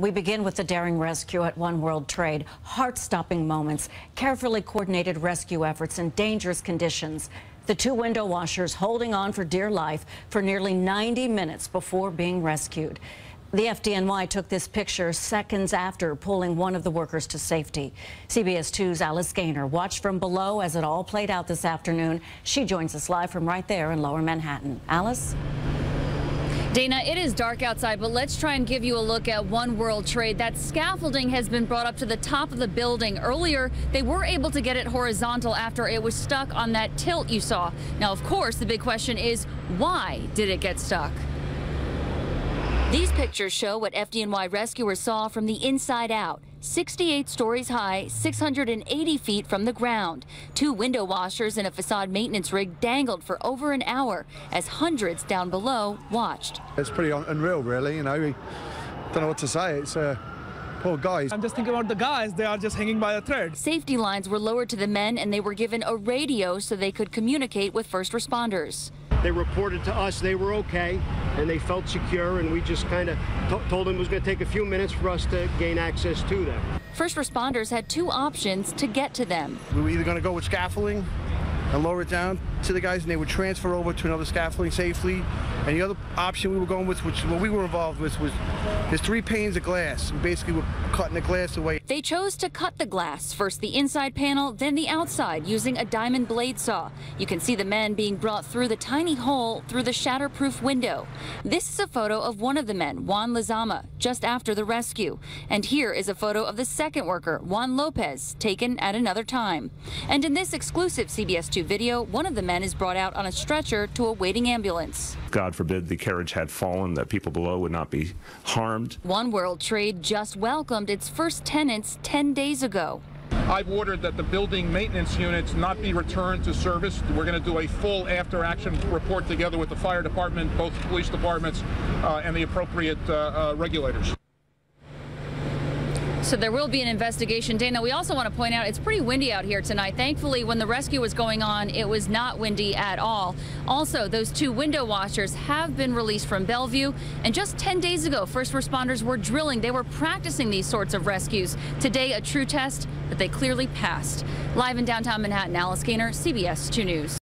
We begin with the daring rescue at One World Trade. Heart-stopping moments, carefully coordinated rescue efforts in dangerous conditions. The two window washers holding on for dear life for nearly 90 minutes before being rescued. The FDNY took this picture seconds after pulling one of the workers to safety. CBS 2's Alice Gaynor watched from below as it all played out this afternoon. She joins us live from right there in Lower Manhattan. Alice? Dana, it is dark outside, but let's try and give you a look at One World Trade. That scaffolding has been brought up to the top of the building. Earlier, they were able to get it horizontal after it was stuck on that tilt you saw. Now, of course, the big question is, why did it get stuck? These pictures show what FDNY rescuers saw from the inside out. 68 stories high, 680 feet from the ground. Two window washers and a facade maintenance rig dangled for over an hour as hundreds down below watched. It's pretty unreal, really. You know, we don't know what to say. It's poor guys. I'm just thinking about the guys. They are just hanging by a thread. Safety lines were lowered to the men and they were given a radio so they could communicate with first responders. They reported to us they were okay and they felt secure, and we just kind of told them it was going to take a few minutes for us to gain access to them. First responders had two options to get to them. We were either going to go with scaffolding and lower it down to the guys, and they would transfer over to another scaffolding safely. And the other option we were going with, which what we were involved with, was there's 3 panes of glass. We basically were cutting the glass away. They chose to cut the glass, first the inside panel, then the outside, using a diamond blade saw. You can see the men being brought through the tiny hole through the shatterproof window. This is a photo of one of the men, Juan Lizama, just after the rescue. And here is a photo of the second worker, Juan Lopez, taken at another time. And in this exclusive CBS 2 video, one of the men is brought out on a stretcher to a waiting ambulance. God forbid the carriage had fallen, that people below would not be harmed. One World Trade just welcomed its first tenants 10 days ago. I've ordered that the building maintenance units not be returned to service. We're going to do a full after-action report together with the fire department, both police departments, and the appropriate regulators. So there will be an investigation. Dana, we also want to point out it's pretty windy out here tonight. Thankfully, when the rescue was going on, it was not windy at all. Also, those two window washers have been released from Bellevue. And just 10 days ago, first responders were drilling. They were practicing these sorts of rescues. Today, a true test that they clearly passed. Live in downtown Manhattan, Alice Gaynor, CBS 2 News.